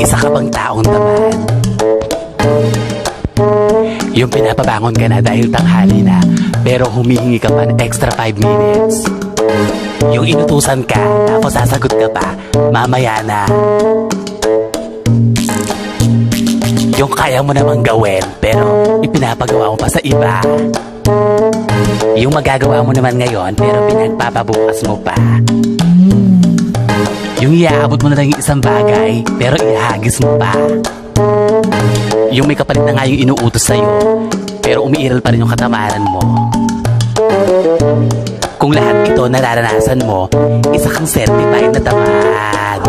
Isa ka bang taong tamad? Yung pinapabangon ka na dahil tanghali na, pero humihingi ka pa ng extra 5 minutes. Yung inutusan ka, tapos sasagot ka pa, mamaya na. Yung kaya mo namang gawin, pero ipinapagawa mo pa sa iba. Yung magagawa mo naman ngayon, pero pinagpapabukas mo pa. Yung iaabot mo na lang yung isang bagay, pero ihagis mo pa. Yung may kapalit na nga yung inuutos sa'yo, pero umiiral pa rin yung katamaran mo. Kung lahat ito nararanasan mo, isa kang certified na tamad.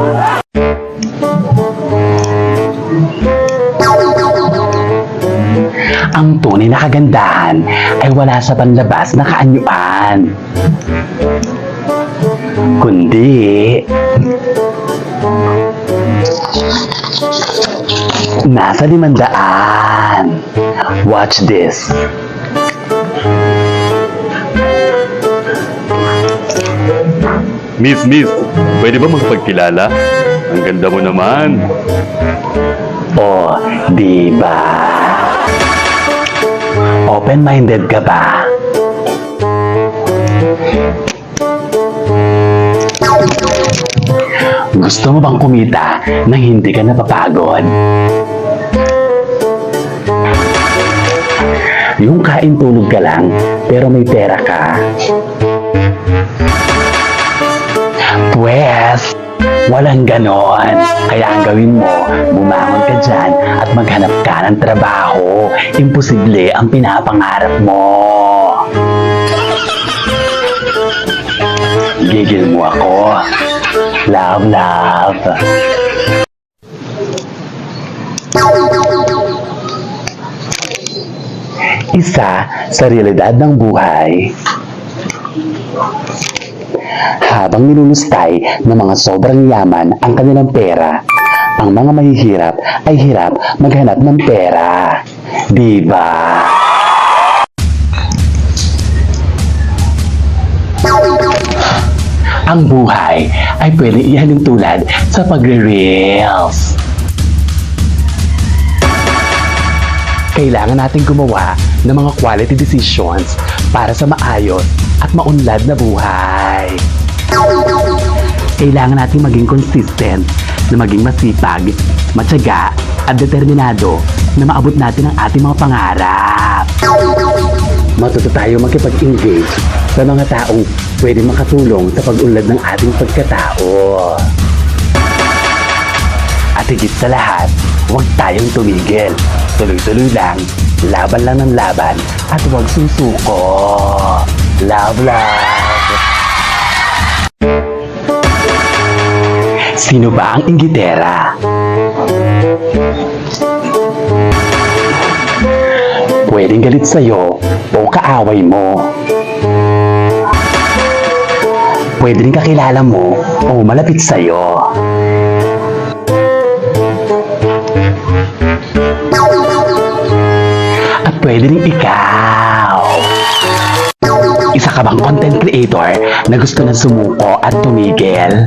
Ang tunay na kagandahan ay wala sa panlabas na kaanyuan, kundi nasa 500. Watch this. Miss, pwede ba magpagkilala? Ang ganda mo naman. O, diba? Open-minded ka ba? Gusto mo bang kumita nang hindi ka napapagod? Yung kain tulog ka lang, pero may pera ka. Pwes, walang ganon. Kaya ang gawin mo, bumangon ka dyan at maghanap ka ng trabaho. Imposible ang pinapangarap mo. Gigil mo ako. Love, love. Isa sa realidad ng buhay. Habang nilulustay ng mga sobrang yaman ang kanilang pera, ang mga mahihirap ay hirap maghanap ng pera. Diba? Ang buhay ay pwedeng ihalin tulad sa pagre-reels. Kailangan natin gumawa ng mga quality decisions para sa maayos at maunlad na buhay. Kailangan natin maging consistent, na maging masipag, matyaga at determinado na maabot natin ang ating mga pangarap. Matuto tayo makipag-engage sa mga taong pwede makatulong sa pag-unlad ng ating pagkatao. At higit sa lahat, huwag tayong tumigil. Tuloy-tuloy lang, laban lang ng laban, at huwag susuko. Love, love. Sino ba ang inggitera? Pwedeng galit sa'yo o kaaway mo. Pwedeng kakilala mo o malapit sa'yo. At pwede rin ikaw. Isa ka bang content creator na gusto na sumuko at tumigil?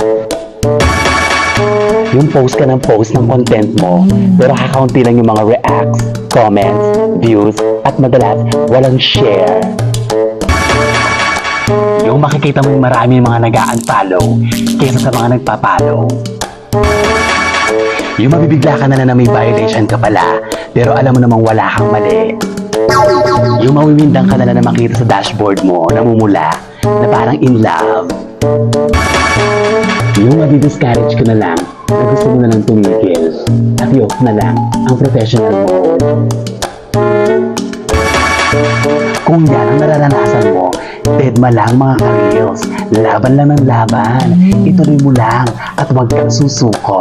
Yung post ka ng post ng content mo, pero kakaunti lang yung mga reacts, comments, views, at madalas walang share. Yung makikita mo yung marami mga nag-unfollow kaysa sa mga nagpa-follow. Yung mabibigla ka na may violation ka pala, pero alam mo namang wala kang mali. Yung mawiwindang ka na makita sa dashboard mo, namumula, na parang in love. Yung mabidiscourage ka na lang, na gusto mo na lang tumigil, at yok na lang ang professional mode. Kung yan ang nararanasan mo, deadma lang mga ka-reels. Laban lang ng laban. Ituloy mo lang at huwag kang susuko.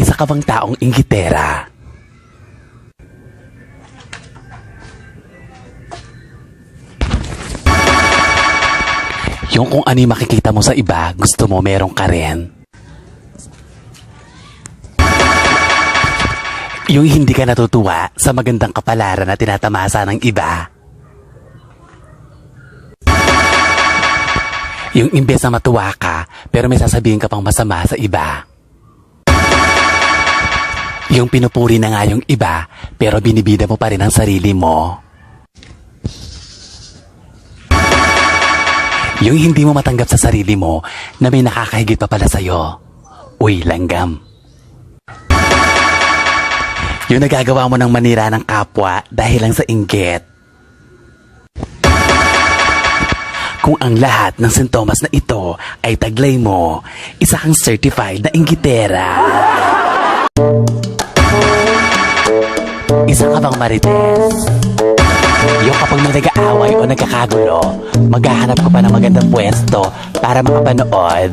Isa ka bang taong inggitera? Yung kung ano yung makikita mo sa iba, gusto mo meron ka rin. Yung hindi ka natutuwa sa magandang kapalaran na tinatamasa ng iba. Yung imbes na matuwa ka, pero may sasabihin ka pang masama sa iba. Yung pinupuri na nga yung iba, pero binibida mo pa rin ang sarili mo. Yung hindi mo matanggap sa sarili mo na may nakakahigit pa pala sa'yo. Uy, langgam. Yung nagagawa mo ng manira ng kapwa dahil lang sa inggit. Kung ang lahat ng sintomas na ito ay taglay mo, isa kang certified na inggitera. Isa ka bang marites? Yung kapag may nag-aaway o nagkakagulo, maghahanap ko pa ng magandang pwesto para makapanood.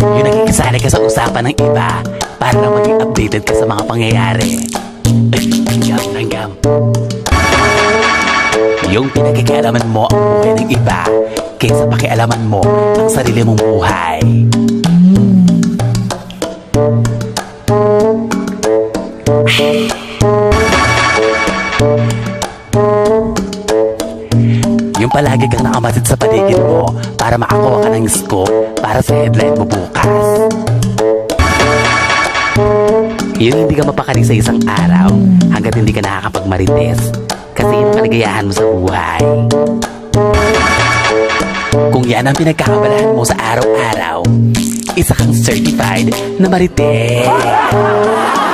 Yung nakikisali ka sa usapan ng iba para na maging updated ka sa mga pangyayari. Langgam. Yung pinagkikialaman mo ang buhay ng iba kaysa pakialaman mo ang sarili mong buhay. Yung palagi kang nakamatid sa paligid mo para makakuha ka ng scoop para sa headline mo bukas. Yung hindi ka mapakali sa isang araw hanggat hindi ka nakakapagmarites kasi yung kaligayahan mo sa buhay. Kung yan ang pinagkakabalahan mo sa araw-araw, isa kang certified na marites.